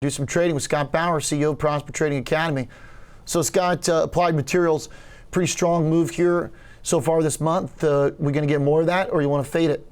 Do some trading with Scott Bauer, CEO of Prosper Trading Academy. So Scott, Applied Materials, pretty strong move here so far this month. We're going to get more of that, or you want to fade it?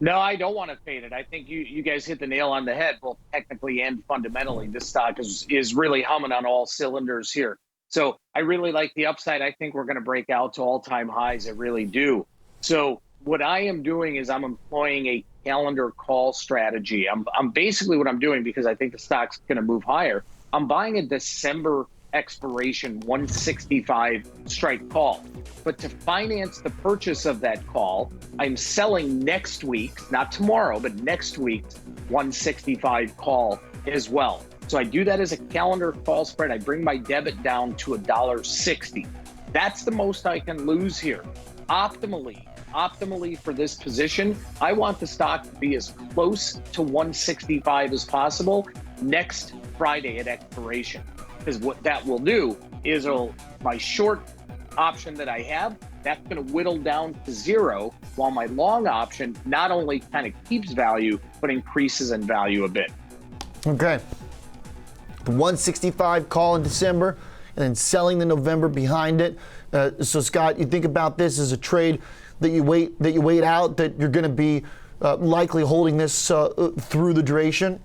No, I don't want to fade it. I think you guys hit the nail on the head, both technically and fundamentally. This stock is really humming on all cylinders here. So I really like the upside. I think we're going to break out to all-time highs. I really do. So what I am doing is I'm employing a calendar call strategy. I'm basically what I'm doing, because I think the stock's going to move higher. I'm buying a December expiration 165 strike call. But to finance the purchase of that call, I'm selling next week's, not tomorrow, but next week's 165 call as well. So I do that as a calendar call spread. I bring my debit down to $1.60. That's the most I can lose here. Optimally for this position, I want the stock to be as close to 165 as possible next Friday at expiration. Because what that will do is my short option that I have, that's going to whittle down to zero, while my long option not only kind of keeps value, but increases in value a bit. Okay. The 165 call in December, and then selling the November behind it. So Scott, you think about this as a trade that you wait out, that you're going to be likely holding this through the duration?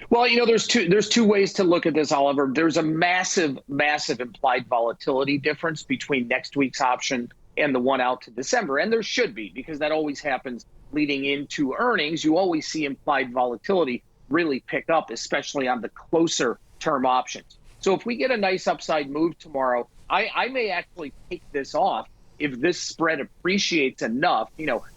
Well, there's two ways to look at this, Oliver. There's a massive implied volatility difference between next week's option and the one out to December. And there should be, because that always happens leading into earnings. You always see implied volatility really pick up, especially on the closer term options. So if we get a nice upside move tomorrow, I may actually take this off if this spread appreciates enough.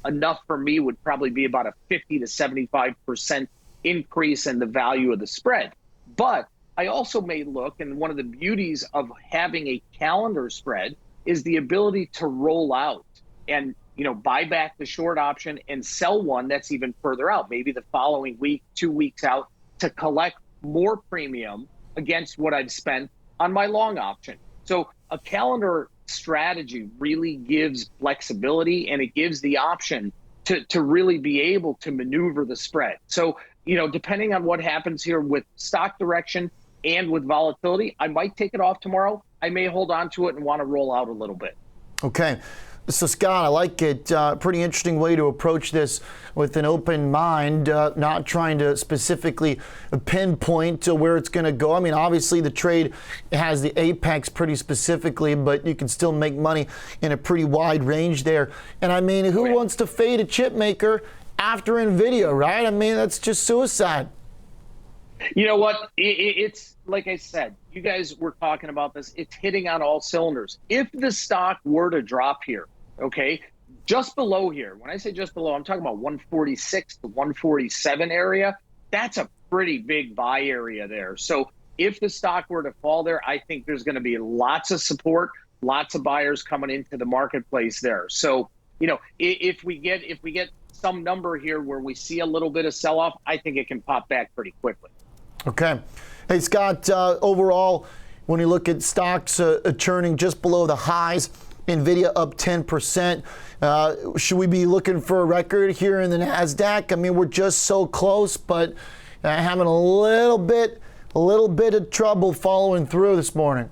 Enough for me would probably be about a 50 to 75% increase in the value of the spread. But I also may look, and one of the beauties of having a calendar spread is the ability to roll out and buy back the short option and sell one that's even further out, maybe the following week, 2 weeks out, to collect more premium against what I've spent on my long option. So a calendar strategy really gives flexibility, and it gives the option to really be able to maneuver the spread. So depending on what happens here with stock direction and with volatility, I might take it off tomorrow. I may hold on to it and want to roll out a little bit. Okay. So Scott, I like it. Pretty interesting way to approach this, with an open mind, not trying to specifically pinpoint to where it's going to go. I mean, obviously the trade has the apex pretty specifically, but you can still make money in a pretty wide range there. And I mean, who wants to fade a chip maker after NVIDIA, right? I mean, that's just suicide. You know what? It's like I said, you guys were talking about this. It's hitting on all cylinders. If the stock were to drop here, okay, just below here, when I say just below, I'm talking about 146 to 147 area. That's a pretty big buy area there. So if the stock were to fall there, I think there's going to be lots of support, lots of buyers coming into the marketplace there. So, if we get some number here where we see a little bit of sell-off, I think it can pop back pretty quickly. Okay. Hey, Scott, overall, when you look at stocks churning just below the highs, NVIDIA up 10%. Should we be looking for a record here in the NASDAQ? I mean, we're just so close, but having a little bit of trouble following through this morning.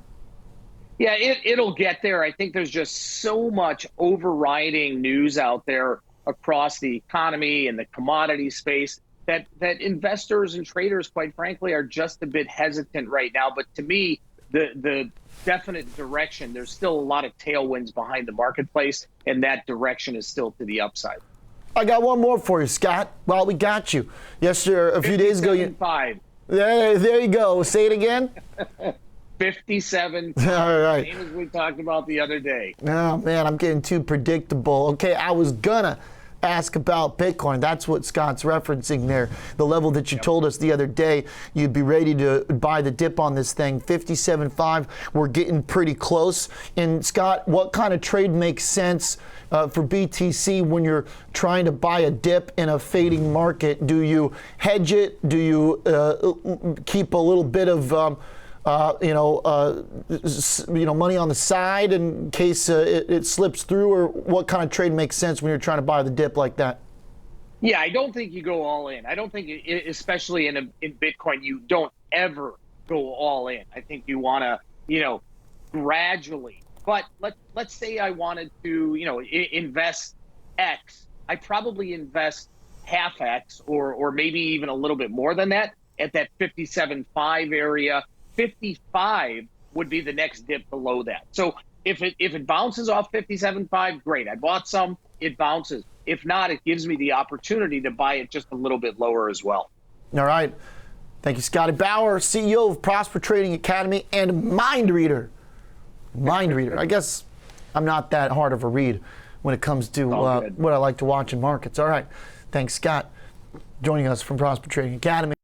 Yeah, it'll get there. I think there's just so much overriding news out there across the economy and the commodity space that investors and traders, quite frankly, are just a bit hesitant right now. But to me, the definite direction, there's still a lot of tailwinds behind the marketplace, and that direction is still to the upside. I got one more for you, Scott. Well, we got you. Yesterday, a few days ago, there you go. Say it again. 57. All right. Same as we talked about the other day. Oh, man, I'm getting too predictable. Okay, I was gonna ask about Bitcoin. That's what Scott's referencing there. The level that you told us the other day, you'd be ready to buy the dip on this thing, 57.5. We're getting pretty close. And Scott, what kind of trade makes sense for BTC when you're trying to buy a dip in a fading market? Do you hedge it? Do you keep a little bit of money on the side in case it slips through, or what kind of trade makes sense when you're trying to buy the dip like that? Yeah, I don't think you go all in. I don't think, especially in Bitcoin, you don't ever go all in. I think you want to, gradually. But let's say I wanted to, invest X. I probably invest half X, or maybe even a little bit more than that at that 57.5 area. 55 would be the next dip below that. So if it bounces off 57.5, great. I bought some, it bounces. If not, it gives me the opportunity to buy it just a little bit lower as well. All right. Thank you, Scotty Bauer, CEO of Prosper Trading Academy and mind reader. Mind reader. I guess I'm not that hard of a read when it comes to what I like to watch in markets. All right. Thanks, Scott, joining us from Prosper Trading Academy.